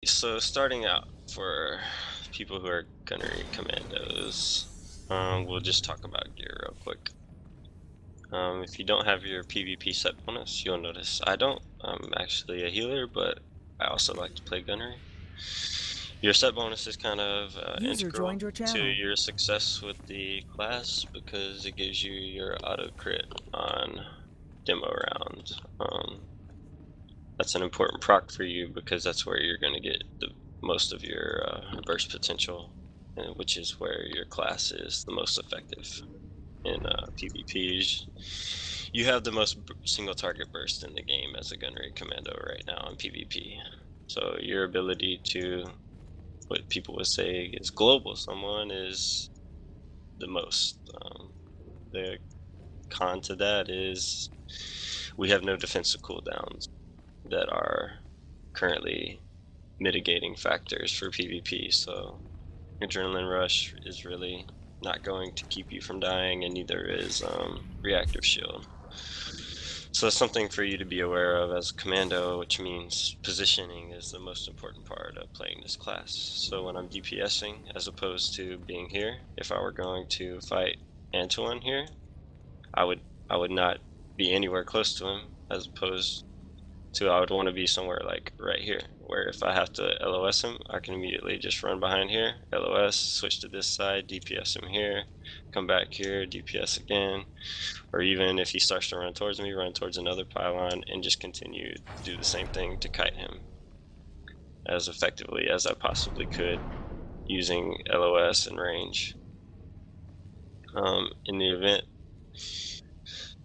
So starting out for people who are gunnery commandos, we'll just talk about gear real quick. If you don't have your PvP set bonus, you'll notice I don't. I'm actually a healer, but I also like to play gunnery. Your set bonus is kind of User integral joined your to channel. your success with the class because it gives you your auto crit on demo round. That's an important proc for you because that's where you're going to get the most of your burst potential, which is where your class is the most effective in PvPs. You have the most single target burst in the game as a gunnery commando right now in PvP. So your ability to, what people would say is global someone, is the most. The con to that is we have no defensive cooldowns that are currently mitigating factors for PvP. So adrenaline rush is really not going to keep you from dying, and neither is reactive shield. So that's something for you to be aware of as a commando, which means positioning is the most important part of playing this class. So when I'm DPSing, as opposed to being here, if I were going to fight Antoine here, I would I would not be anywhere close to him, as opposed to I would want to be somewhere like right here, where if I have to LOS him, I can immediately just run behind here, LOS, switch to this side, DPS him here, come back here, DPS again, or even if he starts to run towards me, run towards another pylon and just continue to do the same thing to kite him as effectively as I possibly could using LOS and range. In the event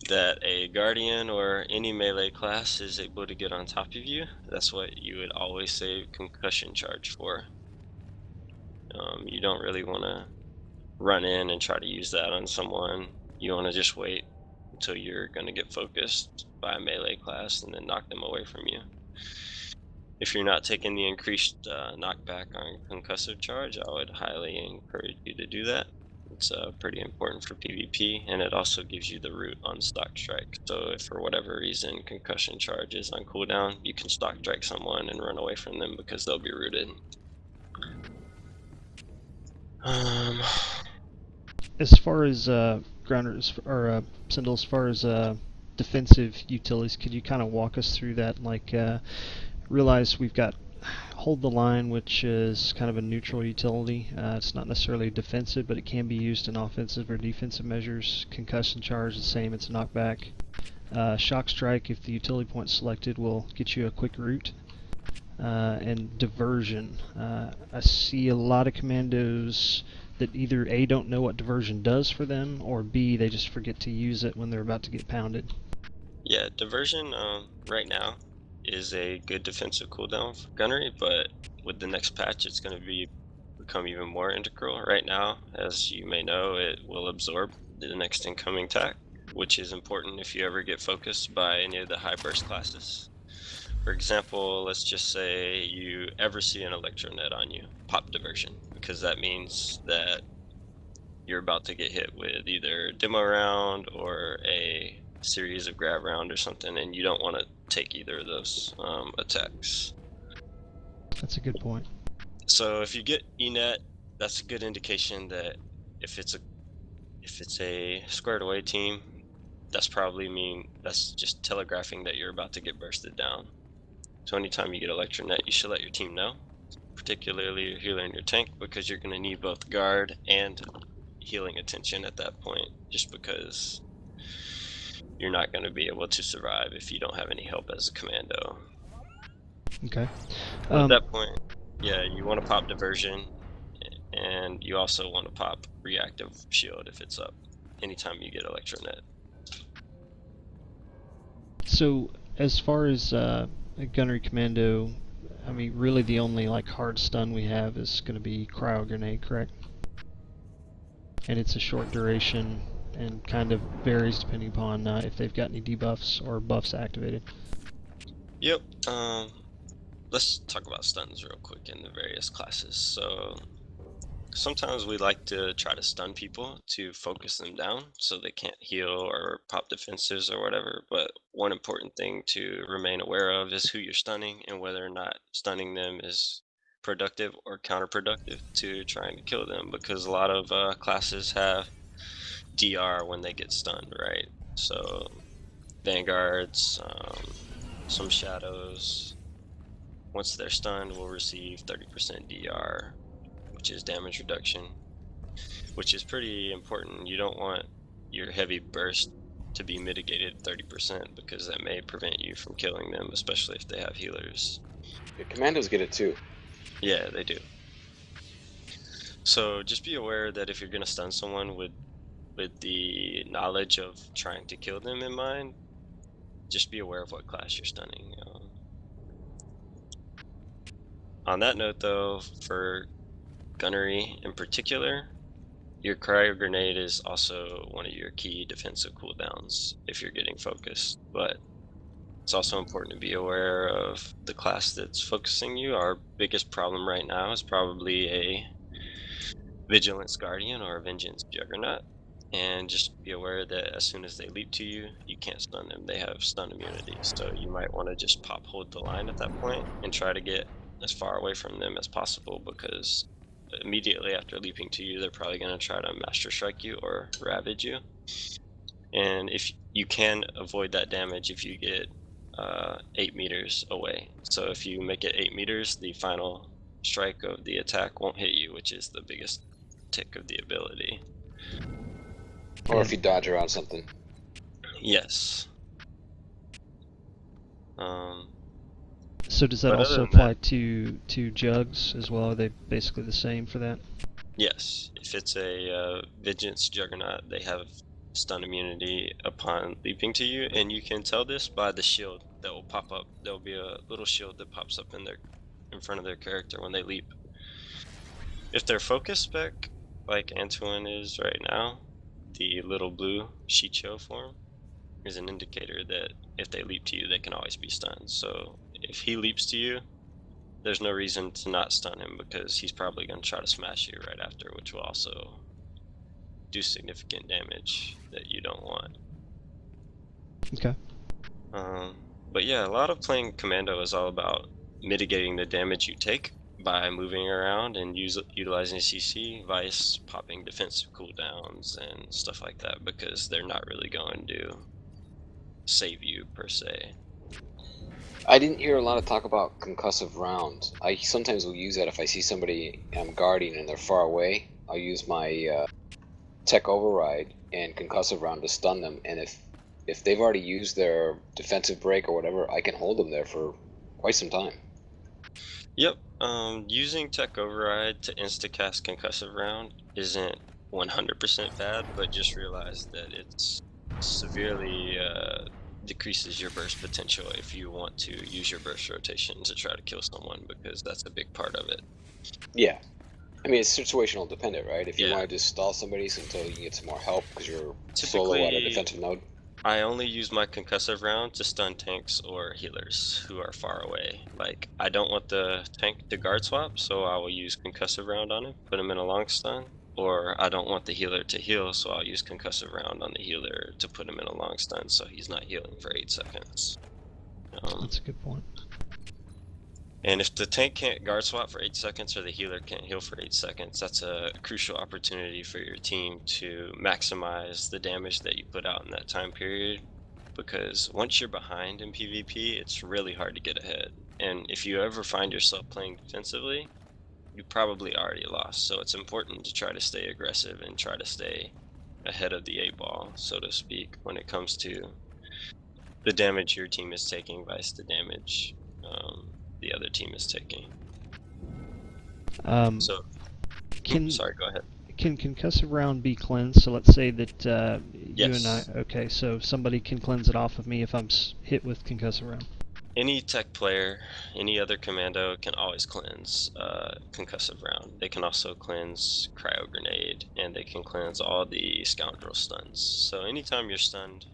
that a guardian or any melee class is able to get on top of you, that's what you would always save concussion charge for. You don't really want to run in and try to use that on someone. You want to just wait until you're going to get focused by a melee class and then knock them away from you. If you're not taking the increased knockback on concussive charge, I would highly encourage you to do that. It's pretty important for PvP, and it also gives you the root on stock strike. So if for whatever reason concussion charge is on cooldown, you can stock strike someone and run away from them because they'll be rooted. Um, As far as grounders or Sindel, as far as defensive utilities, could you kind of walk us through that? Like, realize we've got hold the line, which is kind of a neutral utility. It's not necessarily defensive, but it can be used in offensive or defensive measures. Concussion charge, the same, it's a knockback. Shock strike, if the utility point selected, will get you a quick route. And diversion. I see a lot of commandos that either A, don't know what diversion does for them, or B, they just forget to use it when they're about to get pounded. yeah, diversion right now is a good defensive cooldown for gunnery, but with the next patch, it's going to become even more integral. Right now, as you may know, it will absorb the next incoming attack, which is important if you ever get focused by any of the high burst classes. For example, let's just say you ever see an electronet on you, pop diversion, because that means that you're about to get hit with either demo round or a series of grab round or something, and you don't want to take either of those attacks. That's a good point. So if you get ENET, that's a good indication that if it's a squared away team, that's just telegraphing that you're about to get bursted down. So anytime you get electronet, you should let your team know, particularly your healer and your tank, because you're going to need both guard and healing attention at that point, just because you're not going to be able to survive if you don't have any help as a commando. Okay. So at that point, yeah, you want to pop diversion, and you also want to pop reactive shield if it's up anytime you get electronet. So, as far as a gunnery commando, I mean, really the only like hard stun we have is going to be cryo grenade, correct? And it's a short duration and kind of varies depending upon if they've got any debuffs or buffs activated. Yep. Let's talk about stuns real quick in the various classes. So sometimes we like to try to stun people to focus them down so they can't heal or pop defenses or whatever. But one important thing to remain aware of is who you're stunning and whether or not stunning them is productive or counterproductive to trying to kill them, because a lot of classes have DR when they get stunned, right? So vanguards, some shadows, once they're stunned, will receive 30% DR, which is damage reduction, which is pretty important. You don't want your heavy burst to be mitigated 30% because that may prevent you from killing them, especially if they have healers. Yeah, Commandos get it too. Yeah, they do. So just be aware that if you're gonna stun someone with the knowledge of trying to kill them in mind, just be aware of what class you're stunning. On that note, though, for gunnery in particular, your cryo grenade is also one of your key defensive cooldowns if you're getting focused, but it's also important to be aware of the class that's focusing you. Our biggest problem right now is probably a Vigilance Guardian or a Vengeance Juggernaut, and just be aware that as soon as they leap to you, you can't stun them. They have stun immunity, so you might want to just pop hold the line at that point and try to get as far away from them as possible, because immediately after leaping to you, they're probably going to try to master strike you or ravage you. And if you can avoid that damage if you get 8 meters away. So if you make it 8 meters, the final strike of the attack won't hit you, which is the biggest tick of the ability. Or if you dodge around something. Yes. So does that But also other than apply to jugs as well? Are they basically the same for that? Yes, if it's a Vengeance Juggernaut, they have stun immunity upon leaping to you, and you can tell this by the shield that will pop up. There'll be a little shield that pops up in front of their character when they leap. If they're focus spec, like Antoine is right now, the little blue Shicho form is an indicator that if they leap to you, they can always be stunned. So if he leaps to you, there's no reason to not stun him, because he's probably going to try to smash you right after, which will also do significant damage that you don't want. Okay. But yeah, a lot of playing Commando is all about mitigating the damage you take by moving around and utilizing CC, Vice, popping defensive cooldowns, and stuff like that, because they're not really going to save you per se. I didn't hear a lot of talk about concussive round. I sometimes will use that if I see somebody I'm guarding and they're far away. I'll use my tech override and concussive round to stun them, and if they've already used their defensive break or whatever, I can hold them there for quite some time. Yep, using tech override to instacast concussive round isn't 100% bad, but just realize that it's severely decreases your burst potential if you want to use your burst rotation to try to kill someone, because that's a big part of it. Yeah. I mean, it's situational dependent, right? If you Yeah. want to just stall somebody until you can get some more help because you're solo at a Typically, defensive node. I only use my concussive round to stun tanks or healers who are far away. Like, I don't want the tank to guard swap, so I will use concussive round on him, put him in a long stun. Or I don't want the healer to heal, so I'll use concussive round on the healer to put him in a long stun so he's not healing for 8 seconds. That's a good point. And if the tank can't guard swap for 8 seconds or the healer can't heal for 8 seconds, that's a crucial opportunity for your team to maximize the damage that you put out in that time period. Because once you're behind in PvP, it's really hard to get ahead. And if you ever find yourself playing defensively, you probably already lost. So it's important to try to stay aggressive and try to stay ahead of the 8-ball, so to speak, when it comes to the damage your team is taking versus the damage the other team is taking. Sorry, go ahead. Can concussive round be cleansed? So let's say that you and Yes. I. Okay, so somebody can cleanse it off of me if I'm hit with concussive round. Any tech player, any other commando can always cleanse concussive round. They can also cleanse cryo grenade, and they can cleanse all the scoundrel stuns. So anytime you're stunned,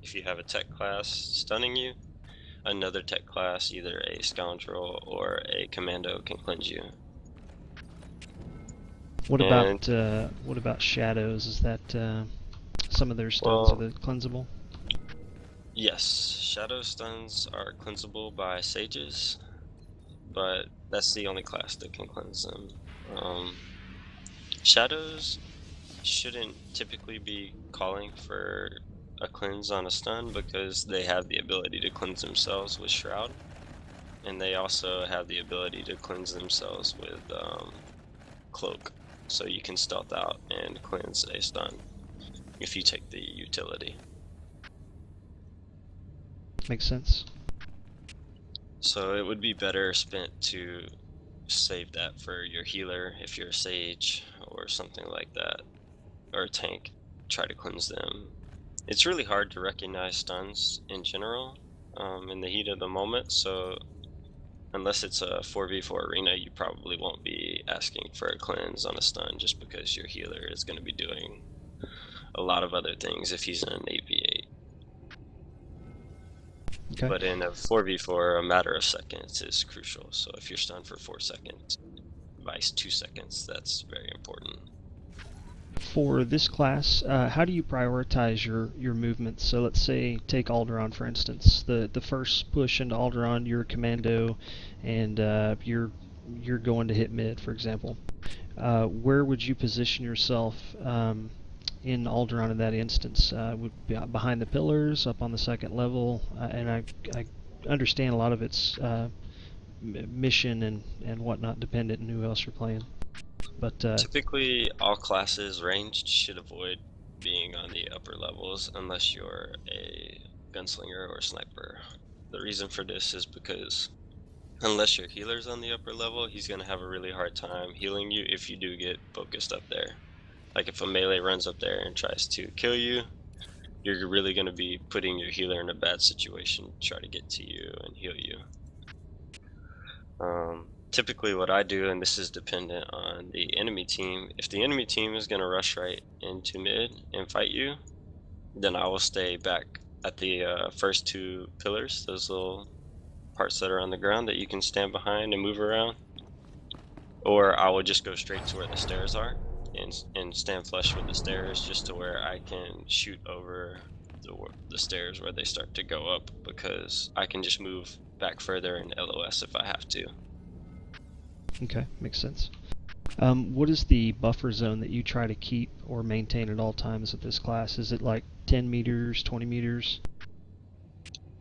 if you have a tech class stunning you, another tech class, either a scoundrel or a commando, can cleanse you. What about shadows? Is that some of their stuns are cleansable? Yes, shadow stuns are cleansable by sages. but that's the only class that can cleanse them. Shadows shouldn't typically be calling for a cleanse on a stun because they have the ability to cleanse themselves with Shroud, and they also have the ability to cleanse themselves with Cloak, so you can stealth out and cleanse a stun if you take the utility. Makes sense. So it would be better spent to save that for your healer if you're a Sage or something like that, or a tank. Try to cleanse them. It's really hard to recognize stuns in general in the heat of the moment, so unless it's a 4v4 arena, you probably won't be asking for a cleanse on a stun just because your healer is going to be doing a lot of other things if he's in an 8v8. Okay. But in a 4v4, a matter of seconds is crucial. So if you're stunned for 4 seconds, vice 2 seconds, that's very important. For this class, how do you prioritize your movements? So let's say take Alderaan for instance. The first push into Alderaan, you're a commando, and you're going to hit mid, for example. Where would you position yourself in Alderaan in that instance? Would be behind the pillars, up on the second level, and I understand a lot of it's mission and whatnot dependent on who else you're playing. But typically, all classes ranged should avoid being on the upper levels unless you're a gunslinger or sniper. The reason for this is because unless your healer's on the upper level, he's going to have a really hard time healing you if you do get focused up there. Like if a melee runs up there and tries to kill you, you're really going to be putting your healer in a bad situation to try to get to you and heal you. Typically what I do, and this is dependent on the enemy team, if the enemy team is going to rush right into mid and fight you, then I will stay back at the first 2 pillars, those little parts that are on the ground that you can stand behind and move around. Or I will just go straight to where the stairs are and stand flush with the stairs, just to where I can shoot over the stairs where they start to go up, because I can just move back further in LOS if I have to. okay, makes sense. What is the buffer zone that you try to keep or maintain at all times with this class? Is it like 10 meters, 20 meters?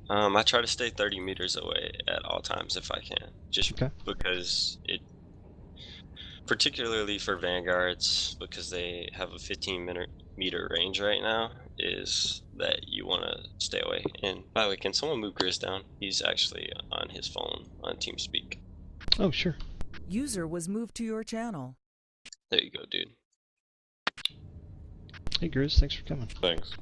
I try to stay 30 meters away at all times if I can, just Okay. because it, particularly for Vanguards, because they have a 15-meter range right now, is that you want to stay away. And by the way, can someone move Grizz down? He's actually on his phone on TeamSpeak. Oh, sure. User was moved to your channel. There you go, dude. Hey, Grizz, thanks for coming. Thanks.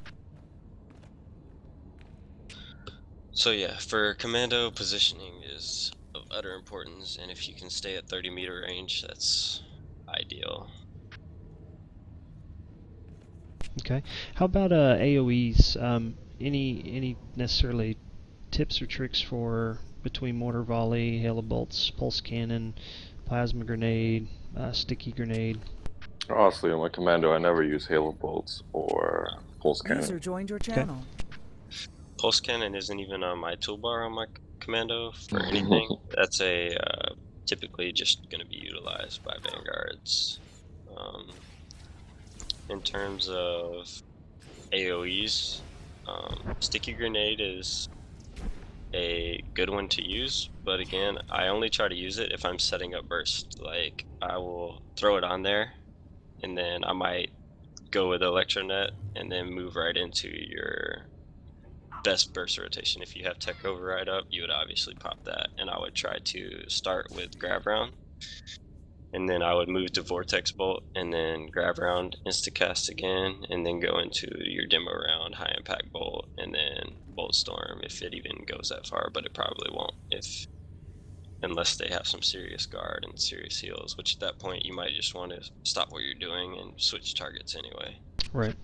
So yeah, for commando, positioning is of utter importance, and if you can stay at 30-meter range, that's ideal. Okay. How about AoEs? Any necessarily tips or tricks for between mortar volley, hail bolts, pulse cannon, plasma grenade, sticky grenade? Honestly, on my commando, I never use halo bolts or pulse User cannon. joined your channel. Pulse cannon isn't even on my toolbar on my commando for anything. That's a typically just going to be utilized by Vanguards. In terms of AoEs, sticky grenade is a good one to use, but again, I only try to use it if I'm setting up burst. Like, I will throw it on there, and then I might go with Electronet and then move right into your best burst rotation. If you have tech override up, you would obviously pop that, and I would try to start with grab round, and then I would move to vortex bolt, and then grab round, instacast again, and then go into your demo round, high impact bolt, and then bolt storm if it even goes that far, but it probably won't unless they have some serious guard and serious heals, which at that point you might just want to stop what you're doing and switch targets anyway. Right.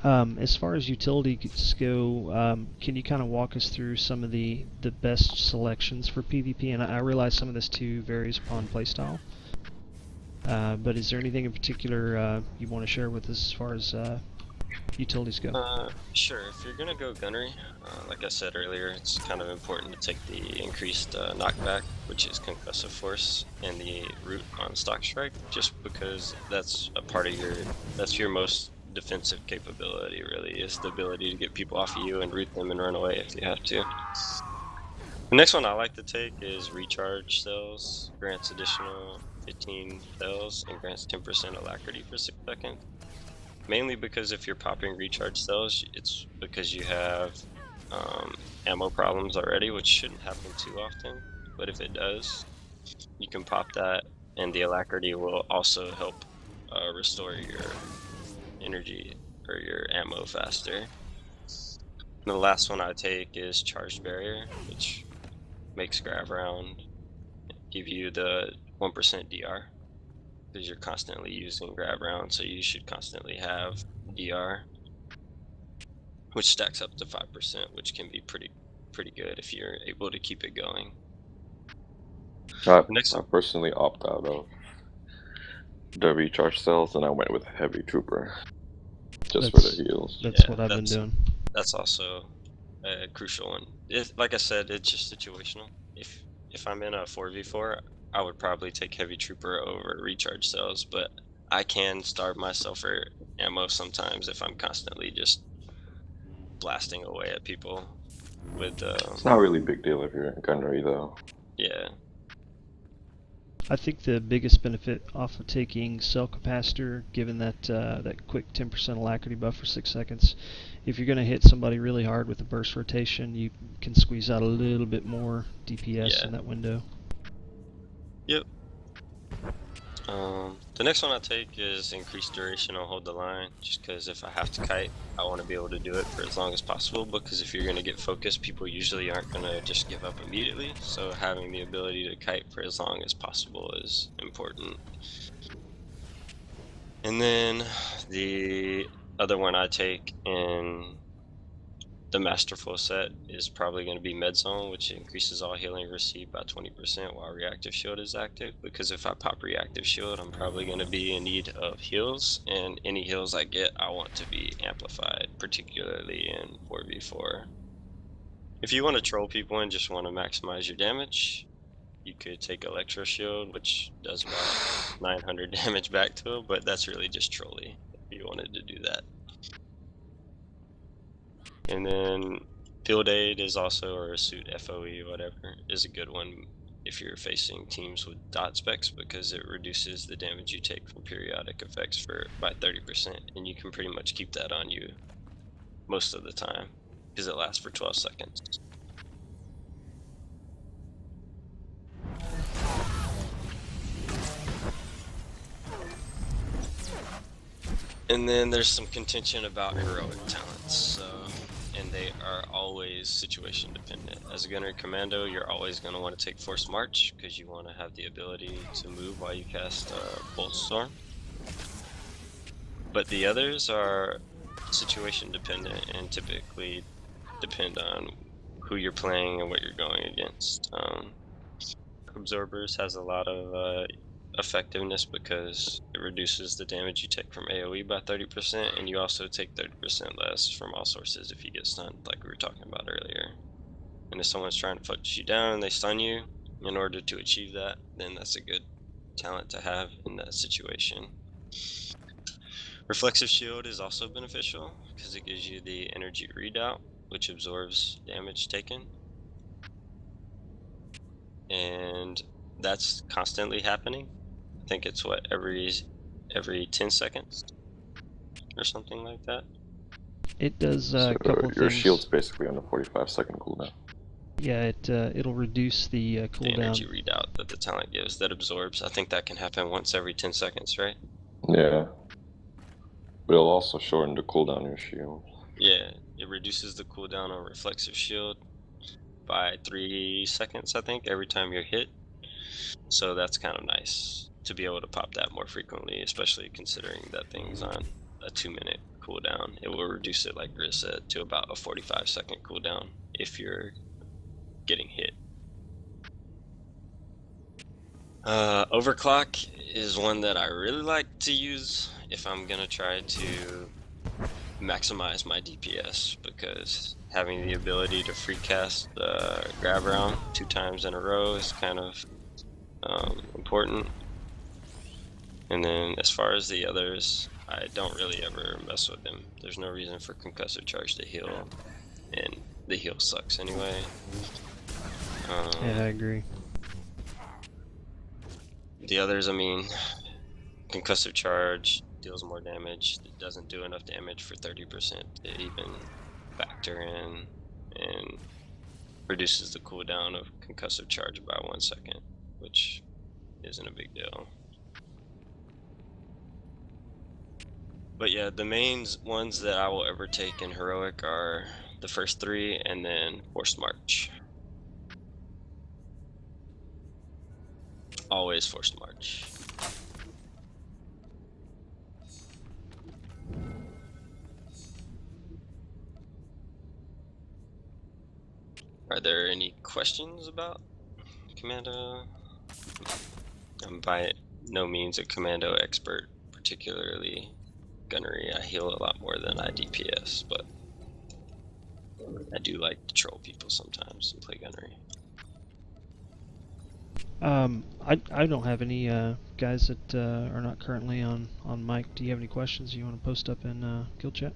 As far as utilities go, can you kind of walk us through some of the best selections for PvP? And I realize some of this too varies upon playstyle. But is there anything in particular you want to share with us as far as utilities go? Sure. If you're gonna go gunnery, like I said earlier, it's kind of important to take the increased knockback, which is concussive force, and the root on stock strike, just because that's a part of that's your most defensive capability. Really, is the ability to get people off of you and root them and run away if you have to. The next one I like to take is recharge cells. Grants additional 15 cells and grants 10% alacrity for 6 seconds. Mainly because if you're popping recharge cells, it's because you have ammo problems already, which shouldn't happen too often. But if it does, you can pop that, and the alacrity will also help restore your energy or your ammo faster. And the last one I take is charged barrier, which makes grab round give you the 1% DR. Because you're constantly using grab round, so you should constantly have DR, which stacks up to 5%, which can be pretty good if you're able to keep it going. I Next one, personally opt out of the recharge cells, and I went with heavy trooper just for the heals. That's what I've been doing. That's also a crucial one. Like I said, it's just situational. If I'm in a 4v4, I would probably take heavy trooper over recharge cells, but I can starve myself for ammo sometimes if I'm constantly just blasting away at people with It's not really a big deal if you're in gunnery though. Yeah. I think the biggest benefit off of taking cell capacitor, given that that quick 10% alacrity buff for 6 seconds, if you're going to hit somebody really hard with a burst rotation, you can squeeze out a little bit more DPS in that window. Yep. The next one I take is increased duration on hold the line, just because if I have to kite, I want to be able to do it for as long as possible, because if you're going to get focused, people usually aren't going to just give up immediately, so having the ability to kite for as long as possible is important. And then the other one I take in the Masterful set is probably going to be Med Zone, which increases all healing received by 20% while Reactive Shield is active. Because if I pop Reactive Shield, I'm probably going to be in need of heals, and any heals I get, I want to be amplified, particularly in 4v4. If you want to troll people and just want to maximize your damage, you could take Electro Shield, which does about 900 damage back to it, but that's really just trolly if you wanted to do that. And then Field Aid is also, or Suit FOE, whatever, is a good one if you're facing teams with dot specs, because it reduces the damage you take from periodic effects by 30%, and you can pretty much keep that on you most of the time, because it lasts for 12 seconds. And then there's some contention about heroic talents, so, and they are always situation dependent. As a gunner commando, you're always going to want to take Force March, because you want to have the ability to move while you cast Bolt Storm. But the others are situation dependent and typically depend on who you're playing and what you're going against. Absorbers has a lot of effectiveness because it reduces the damage you take from AoE by 30%, and you also take 30% less from all sources if you get stunned, like we were talking about earlier. And if someone's trying to focus you down and they stun you, in order to achieve that, then that's a good talent to have in that situation. Reflexive Shield is also beneficial because it gives you the energy readout, which absorbs damage taken. And that's constantly happening. I think it's what, every 10 seconds or something like that. It does So a couple of your things. shield's basically on a 45-second cooldown. Yeah, it'll reduce the cooldown. The energy readout that the talent gives that absorbs. I think that can happen once every 10 seconds, right? Yeah. But it'll also shorten the cooldown of your shield. Yeah, it reduces the cooldown on Reflexive Shield by 3 seconds, I think, every time you're hit. So that's kind of nice to be able to pop that more frequently, especially considering that thing's on a 2-minute cooldown. It will reduce it, like Grizz said, to about a 45-second cooldown if you're getting hit. Overclock is one that I really like to use if I'm gonna try to maximize my DPS, because having the ability to free cast grab round 2 times in a row is kind of important. And then as far as the others, I don't really ever mess with them. There's no reason for concussive charge to heal, and the heal sucks anyway. Yeah, I agree. The others, I mean, concussive charge deals more damage. It doesn't do enough damage for 30% to even factor in, and reduces the cooldown of concussive charge by 1 second, which isn't a big deal. But yeah, the main ones that I will ever take in heroic are the first 3 and then forced march. Always forced march. Are there any questions about Commando? I'm by no means a Commando expert, particularly gunnery. I heal a lot more than I DPS, but I do like to troll people sometimes and play gunnery. I don't have any guys that are not currently on mic. Do you have any questions you want to post up in guild chat?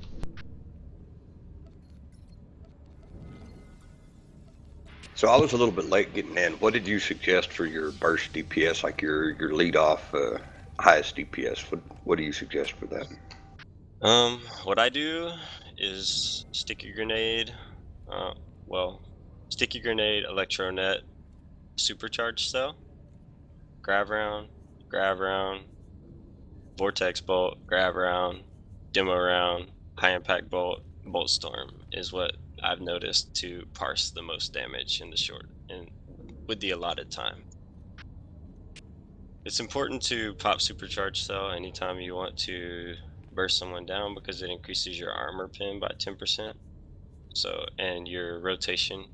So I was a little bit late getting in. What did you suggest for your burst DPS, like your lead off highest DPS? What do you suggest for that? What I do is sticky grenade, sticky grenade, electronet, supercharged cell, grab round, vortex bolt, grab round, demo round, high impact bolt, bolt storm is what I've noticed to parse the most damage in the short and with the allotted time. It's important to pop supercharged cell anytime you want to burst someone down, because it increases your armor pin by 10%. So, and your rotation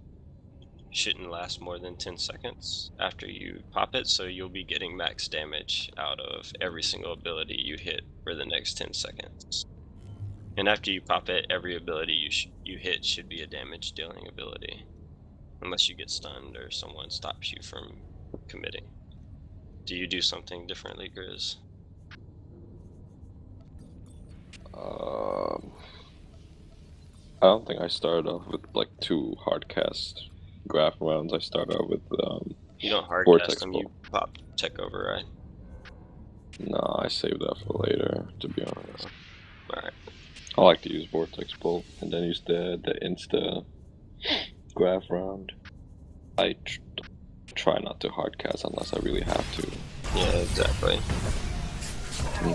shouldn't last more than 10 seconds after you pop it, so you'll be getting max damage out of every single ability you hit for the next 10 seconds. And after you pop it, every ability you hit should be a damage dealing ability, unless you get stunned or someone stops you from committing. Do you do something differently, Grizz? I don't think I started off with like 2 hardcast graph rounds. I started out with You don't vortex hardcast them, bolt. you pop tech override. No, I saved that for later, to be honest. Alright. I like to use vortex bolt and then use the insta graph round. I try not to hardcast unless I really have to. Yeah, exactly.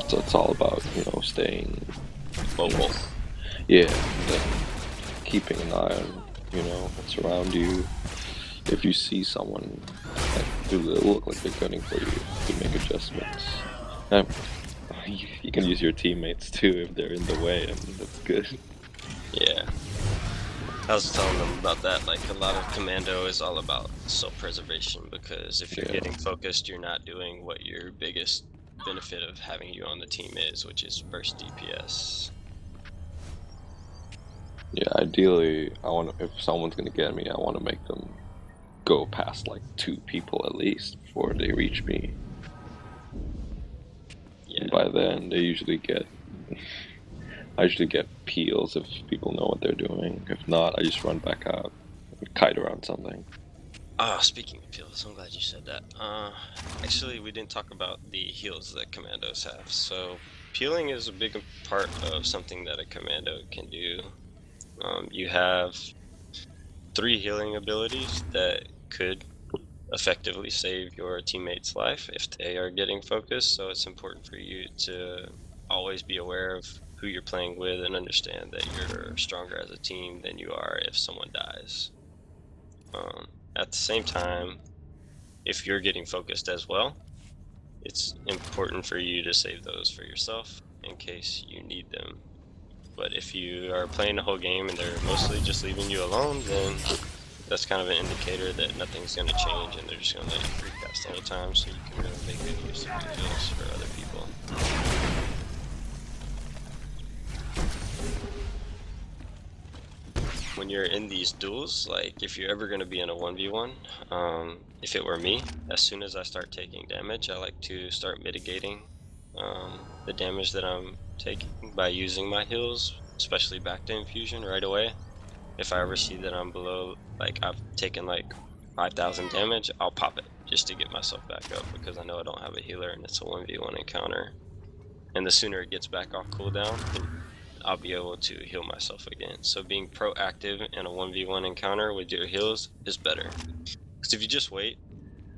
So it's all about, staying Mobile. Yeah, keeping an eye on, what's around you. If you see someone that look like they're gunning for you, you can make adjustments. You can use your teammates too if they're in the way, and that's good. Yeah. I was telling them about that, like a lot of Commando is all about self-preservation, because if you're getting focused, you're not doing what your biggest benefit of having you on the team is, which is burst DPS. Yeah, ideally, if someone's gonna get me, I want to make them go past like 2 people at least before they reach me. Yeah. And by then, I usually get peels if people know what they're doing. If not, I just run back out and kite around something. Speaking of heals, I'm glad you said that. Actually, we didn't talk about the heals that Commandos have. So, peeling is a big part of something that a Commando can do. You have 3 healing abilities that could effectively save your teammate's life if they are getting focused, so it's important for you to always be aware of who you're playing with and understand that you're stronger as a team than you are if someone dies. At the same time, if you're getting focused as well, it's important for you to save those for yourself in case you need them. But if you are playing the whole game and they're mostly just leaving you alone, then that's kind of an indicator that nothing's going to change and they're just going to let you free cast anytime, so you can really make good use of your heals for other people. when you're in these duels, like if you're ever going to be in a 1v1, if it were me, as soon as I start taking damage, I like to start mitigating the damage that I'm taking by using my heals, especially back to infusion right away. If I ever see that I'm below, like I've taken like 5,000 damage, I'll pop it just to get myself back up, because I know I don't have a healer and it's a 1v1 encounter. And the sooner it gets back off cooldown, I'll be able to heal myself again. So being proactive in a 1v1 encounter with your heals is better. Because if you just wait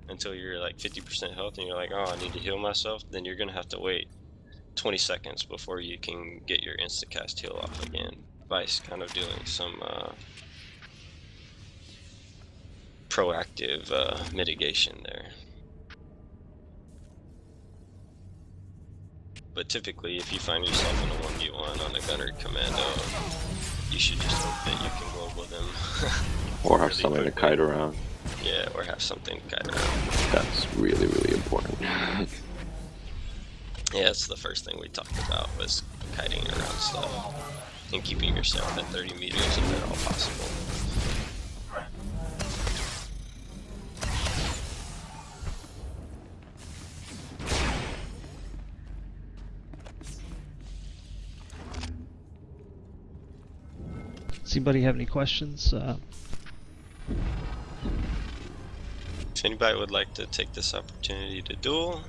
until you're like 50% health and you're like, oh, I need to heal myself, then you're going to have to wait 20 seconds before you can get your insta-cast heal off again by kind of doing some proactive mitigation there. But typically, if you find yourself in a 1v1 on a gunner commando, you should just hope that you can global them. Or have really something to quickly. kite around. Yeah, or have something to kite around. That's really, really important. Yeah, that's the first thing we talked about, was kiting around stuff and keeping yourself at 30 meters if at all possible. Does anybody have any questions? If anybody would like to take this opportunity to duel,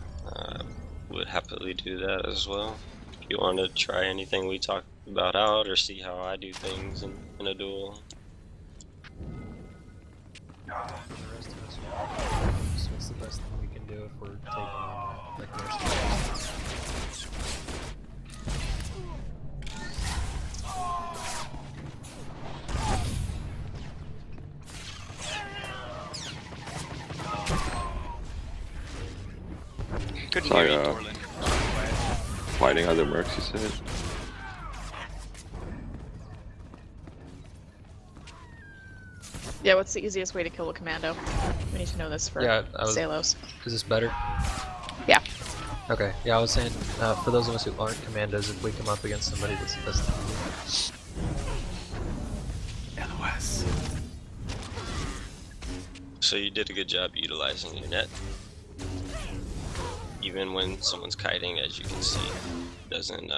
would happily do that as well. If you want to try anything we talked about out, or see how I do things in a duel. So what's the best thing we can do if we're taking on like mercenaries? Couldn't Sorry, hear you, Dorland. Fighting other mercs, you said? Yeah, what's the easiest way to kill a commando? We need to know this for Yeah, I was- Salos. Is this better? Yeah. Okay, yeah, I was saying, for those of us who aren't commandos, if we come up against somebody, that's the best thing to do. LOS. So you did a good job utilizing your net. Even when someone's kiting, as you can see, doesn't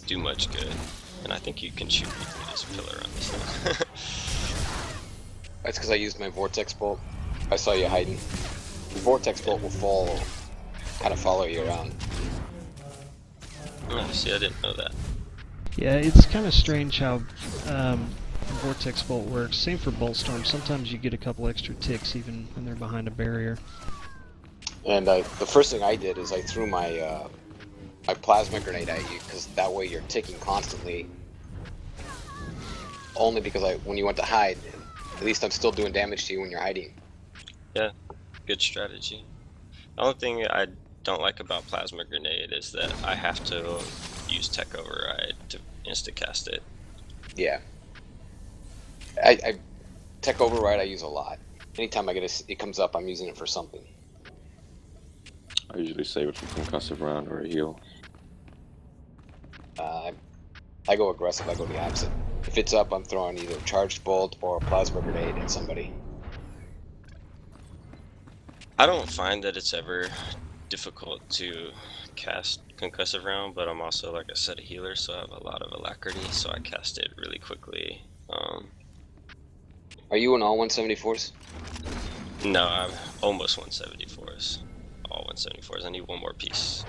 do much good. And I think you can shoot me through this pillar on this thing. That's because I used my vortex bolt. I saw you hiding. The vortex bolt will kind of follow you around. Oh, see, I didn't know that. Yeah, it's kind of strange how Vortex Bolt works. Same for Bolt Storm. Sometimes you get a couple extra ticks even when they're behind a barrier. And the first thing I did is I threw my my plasma grenade at you, because that way you're ticking constantly. Only because when you went to hide, at least I'm still doing damage to you when you're hiding. Yeah, good strategy. The only thing I don't like about Plasma Grenade is that I have to use Tech Override to insta-cast it. Yeah. Tech Override I use a lot. Anytime it comes up, I'm using it for something. I usually save it for concussive round or a heal. I go aggressive, I go the opposite. If it's up, I'm throwing either Charged Bolt or a Plasma Grenade at somebody. I don't find that it's ever difficult to cast Concussive Round, but I'm also, like I said, a healer, so I have a lot of alacrity, so I cast it really quickly. Are you in all 174s? No, I'm almost 174s. All 174s. I need one more piece.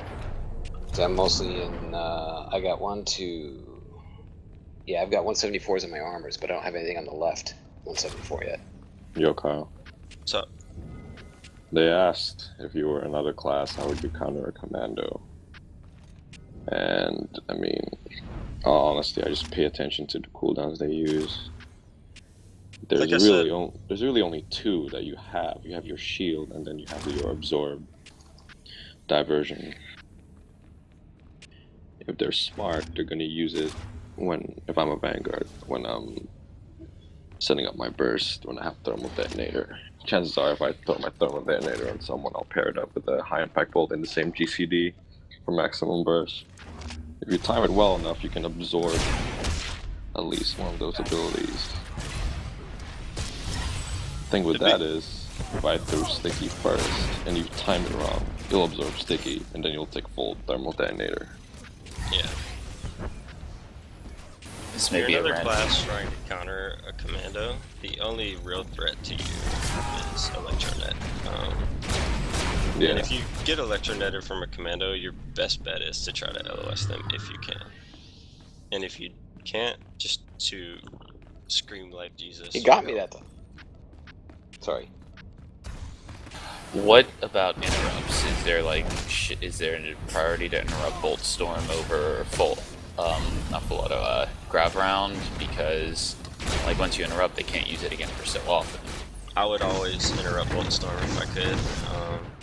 So I'm mostly in, I got yeah, I've got 174s in my armors, but I don't have anything on the left 174 yet. Yo, Kyle. What's up? They asked if you were another class, how would you counter a commando? And, I mean, honestly, I just pay attention to the cooldowns they use. There's Like I there's really only two that you have. You have your shield, and then you have your absorb diversion. If they're smart, they're gonna use it if I'm a vanguard, when I'm setting up my burst, when I have thermal detonator. Chances are, if I throw my thermal detonator on someone, I'll pair it up with a high impact bolt in the same GCD for maximum burst. If you time it well enough, you can absorb at least one of those abilities. Thing with that is, if I throw sticky first and you time it wrong, you'll absorb sticky and then you'll take full thermal detonator. Yeah. This If may you're be a another random. class trying to counter a commando, the only real threat to you is Electronet. Yeah. And if you get Electroneted from a commando, your best bet is to try to LOS them if you can. And if you can't, just to scream like Jesus. He got me that time. Sorry. What about interrupts? Is there like is there a priority to interrupt Bolt Storm over full not full auto grab round, because like once you interrupt they can't use it again for so often? I would always interrupt Bolt Storm if I could,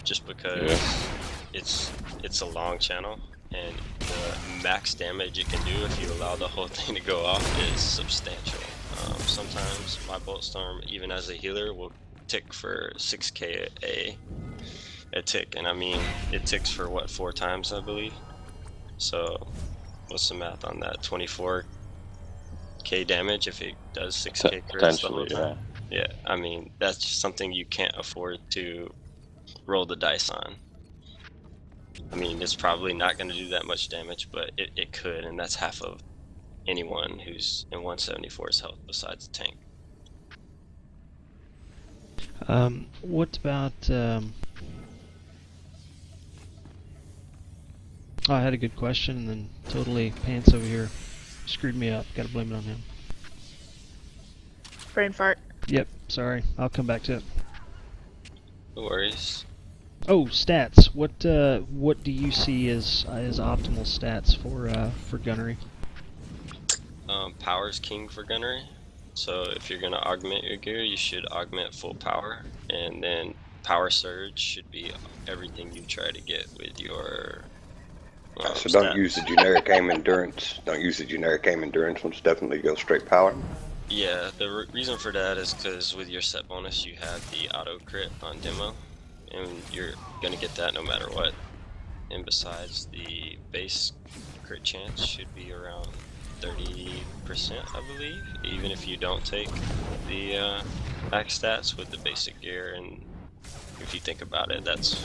just because it's a long channel and the max damage it can do if you allow the whole thing to go off is substantial. Sometimes my Bolt Storm, even as a healer, will tick for 6k a tick, and I mean it ticks for what, 4 times I believe. So what's the math on that? 24k damage if it does 6k crits the whole time. Yeah, I mean that's just something you can't afford to roll the dice on. I mean it's probably not going to do that much damage, but it could, and that's half of anyone who's in 174's health besides a tank. What about, oh, I had a good question and then totally Pants over here screwed me up. Gotta blame it on him. Brain fart. Yep, sorry. I'll come back to it. No worries. Oh, stats. What do you see as optimal stats for gunnery? Power's king for gunnery. So if you're gonna augment your gear, you should augment full power, and then power surge should be everything you try to get with your. So don't use the generic aim endurance. Don't use the generic aim endurance ones. Definitely go straight power. Yeah, the reason for that is because with your set bonus you have the auto crit on demo, and you're gonna get that no matter what. And besides, the base crit chance should be around 30%, I believe, even if you don't take the max stats with the basic gear. And if you think about it, that's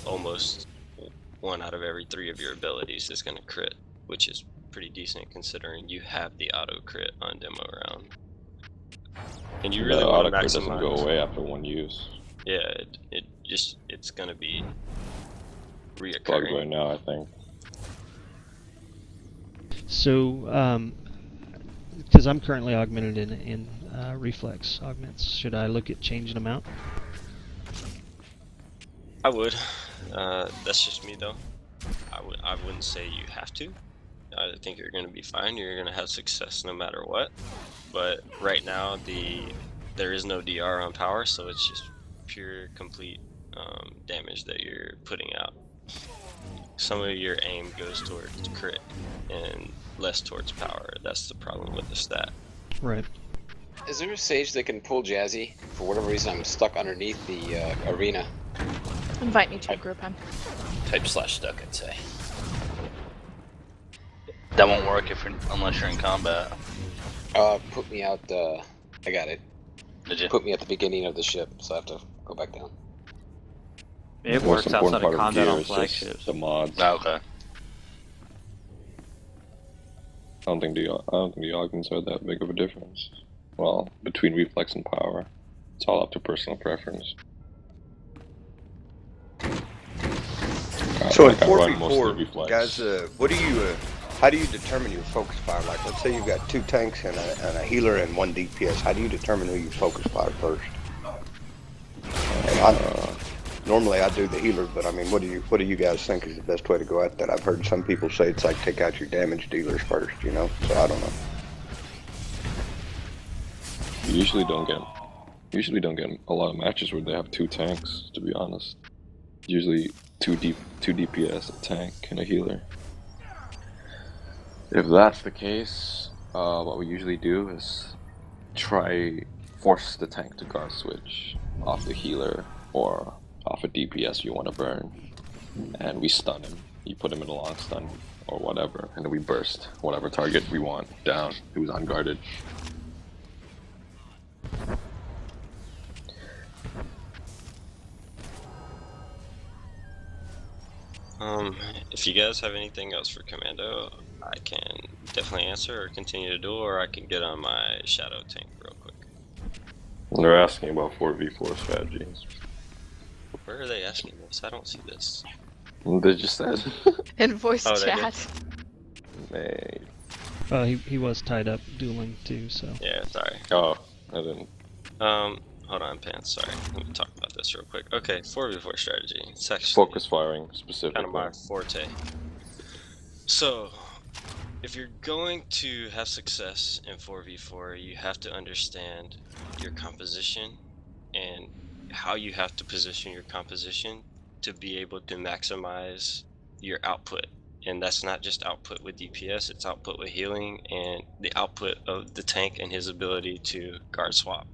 almost 1 out of every 3 of your abilities is going to crit, which is pretty decent considering you have the auto crit on demo round. And you really want to maximize. Doesn't go away after 1 use. Yeah, it's going to be reoccurring. Bugged right now, I think. So, because I'm currently augmented in reflex augments, should I look at changing them out? I would. That's just me though. I wouldn't say you have to. I think you're going to be fine. You're going to have success no matter what. But right now there is no DR on power, so it's just pure complete damage that you're putting out. Some of your aim goes towards crit and less towards power. That's the problem with the stat. Right. Is there a sage that can pull Jazzy? For whatever reason, I'm stuck underneath the arena. Invite me to a group him. Type / stuck, I'd say. That won't work unless you're in combat. Put me out. I got it. Did you? Put me at the beginning of the ship, so I have to go back down. It The works most important outside of part combat gear on is just flagships. the mods. Oh, okay. I don't think the augments are that big of a difference. Well, between reflex and power, it's all up to personal preference. So in I run mostly 4v4, reflex. guys, what do you? How do you determine your focus fire? Like, let's say you've got 2 tanks and a healer and 1 DPS. How do you determine who you focus fire first? And normally I do the healer, but I mean, what do you guys think is the best way to go at that? I've heard some people say it's like take out your damage dealers first, you know. So I don't know. You usually don't get a lot of matches where they have 2 tanks, to be honest. Usually 2 DPS, a tank, and a healer. If that's the case, what we usually do is force the tank to guard switch off the healer or off a DPS you want to burn, and we stun him. You put him in a long stun, or whatever, and then we burst whatever target we want down who's unguarded. If you guys have anything else for Commando, I can definitely answer or continue to do, or I can get on my Shadow tank real quick. They're asking about 4v4 strategies. Where are they asking this? I don't see this. They just said. In voice Oh, they chat. Hey. He was tied up dueling too, so. Yeah, sorry. Oh, I didn't. Hold on, Pants. Sorry, let me talk about this real quick. Okay, 4v4 strategy. It's actually Focus firing specifically. kind of my forte. So, if you're going to have success in 4v4, you have to understand your composition and how you have to position your composition to be able to maximize your output. And that's not just output with DPS, it's output with healing and the output of the tank and his ability to guard swap.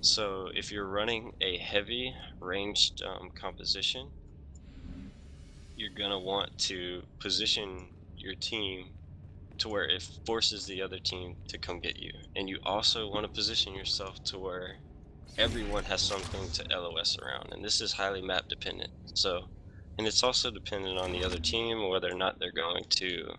So if you're running a heavy ranged composition, you're gonna want to position your team to where it forces the other team to come get you. And you also want to position yourself to where everyone has something to LOS around, and this is highly map dependent. So, and it's also dependent on the other team, whether or not they're going to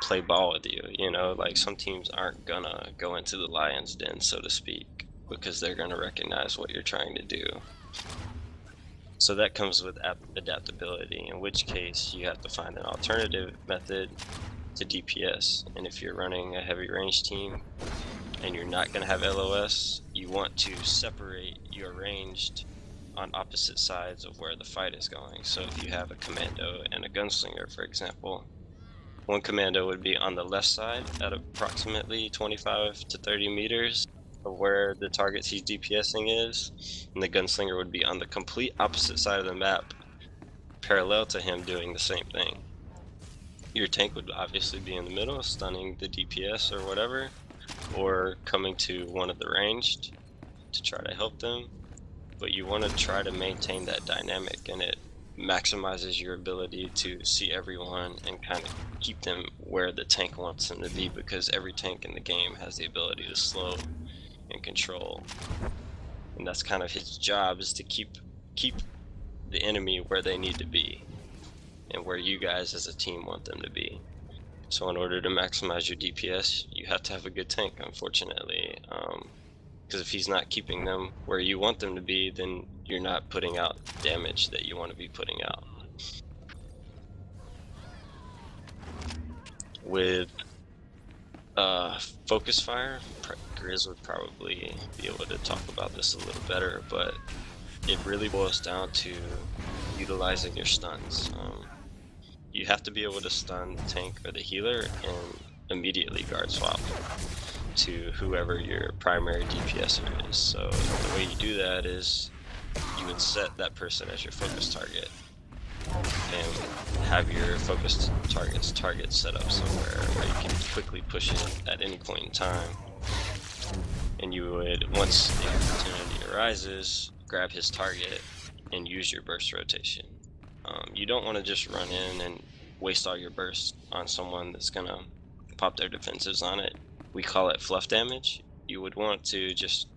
play ball with you. You know, like some teams aren't gonna go into the lion's den, so to speak, because they're gonna recognize what you're trying to do. So that comes with adaptability, in which case you have to find an alternative method to DPS. And if you're running a heavy range team and you're not going to have LOS, you want to separate your ranged on opposite sides of where the fight is going. So if you have a commando and a gunslinger, for example, one commando would be on the left side at approximately 25 to 30 meters of where the targets he's DPSing is, and the gunslinger would be on the complete opposite side of the map, parallel to him doing the same thing. Your tank would obviously be in the middle, stunning the DPS or whatever, or coming to one of the ranged to try to help them, but you want to try to maintain that dynamic, and it maximizes your ability to see everyone and kind of keep them where the tank wants them to be, because every tank in the game has the ability to slow and control, and that's kind of his job, is to keep the enemy where they need to be and where you guys as a team want them to be. So in order to maximize your DPS, you have to have a good tank, unfortunately, because if he's not keeping them where you want them to be, then you're not putting out damage that you want to be putting out. With focus fire, Grizz would probably be able to talk about this a little better, but it really boils down to utilizing your stuns. You have to be able to stun the tank or the healer and immediately guard swap to whoever your primary DPSer is. So the way you do that is you would set that person as your focus target and have your focus target set up somewhere where you can quickly push it at any point in time. And you would, once the opportunity arises, grab his target and use your burst rotation. You don't want to just run in and waste all your burst on someone that's gonna pop their defensives on it. We call it fluff damage. You would want to just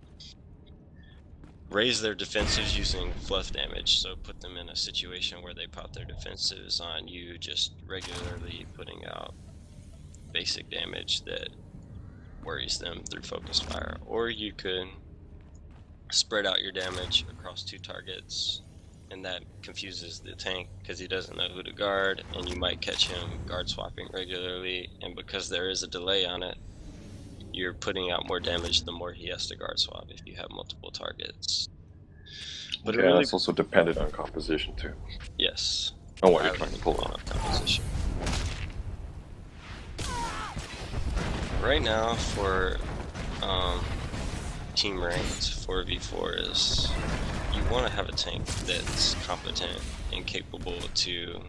raise their defensives using fluff damage, so put them in a situation where they pop their defensives on you, just regularly putting out basic damage that worries them through focus fire. Or you could spread out your damage across 2 targets, and that confuses the tank because he doesn't know who to guard, and you might catch him guard swapping regularly, and because there is a delay on it, you're putting out more damage the more he has to guard swap if you have multiple targets. But yeah, it's also dependent on composition too. Yes. On what you're trying to pull off. Composition. Right now for team ranked 4v4 is you want to have a tank that's competent and capable to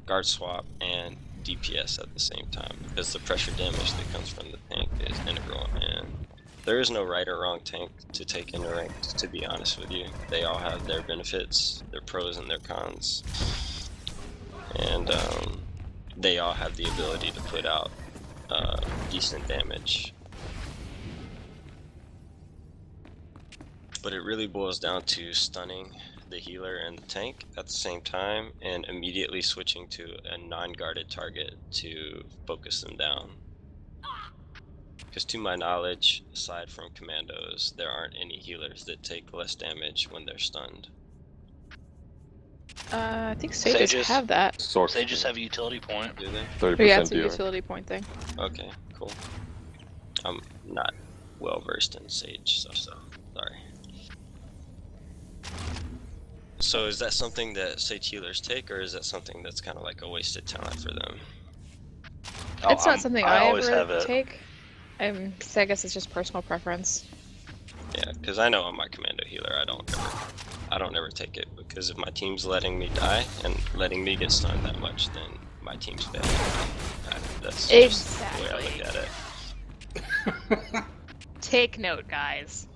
guard swap and DPS at the same time, because the pressure damage that comes from the tank is integral, and there is no right or wrong tank to take into ranked, to be honest with you. They all have their benefits, their pros and their cons. and they all have the ability to put out decent damage. But it really boils down to stunning the healer and the tank at the same time, and immediately switching to a non-guarded target to focus them down. Because to my knowledge, aside from Commandos, there aren't any healers that take less damage when they're stunned. I think Sages have that. Sages have a utility point. Do they? 30% Yeah, it's a DR. utility point thing. Okay, cool. I'm not well versed in Sage, so sorry. So is that something that Sage healers take, or is that something that's kind of like a wasted talent for them? It's not something I always have ever it. take. So I guess it's just personal preference. Yeah, because I know I'm my Commando healer. I don't ever take it, because if my team's letting me die and letting me get stunned that much, then my team's failing. That's just the way I look at it. Take note, guys.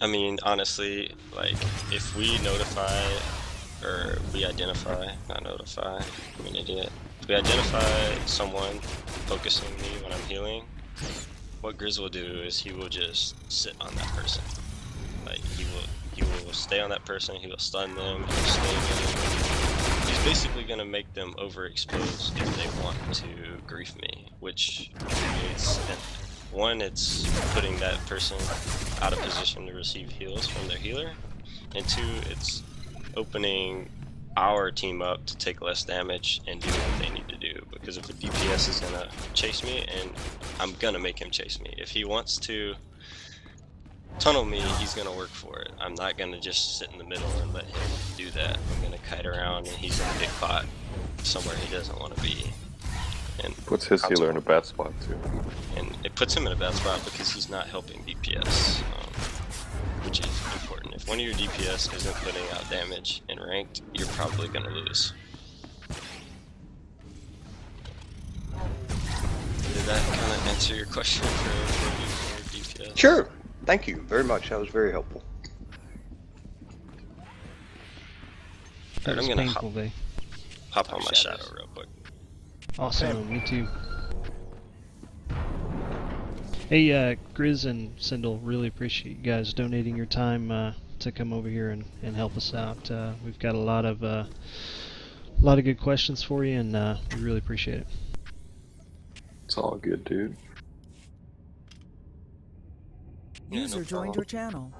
I mean, honestly, like, if we notify, or we identify, not notify, I'm an idiot. If we identify someone focusing me when I'm healing, what Grizz will do is he will just sit on that person. Like, he will stay on that person, he will stun them, he'll stay them. He's basically gonna make them overexposed if they want to grief me, which is, one, it's putting that person out of position to receive heals from their healer, and two, it's opening our team up to take less damage and do what they need to do. Because if a DPS is gonna chase me, and I'm gonna make him chase me. If he wants to tunnel me, he's gonna work for it. I'm not gonna just sit in the middle and let him do that. I'm gonna kite around, and he's in a big pot somewhere he doesn't want to be. And Puts his healer in a bad spot too. And it puts him in a bad spot because he's not helping DPS, which is important. If one of your DPS isn't putting out damage in ranked, you're probably going to lose. Did that kind of answer your question for DPS? Sure. Thank you very much. That was very helpful. That was I'm gonna painful, Vay. hop on my shadow real quick. Awesome, me too. Hey, Grizz and Sindel, really appreciate you guys donating your time to come over here and help us out. We've got a lot of good questions for you, and we really appreciate it. It's all good, dude. Yeah, User no joined problem. your channel.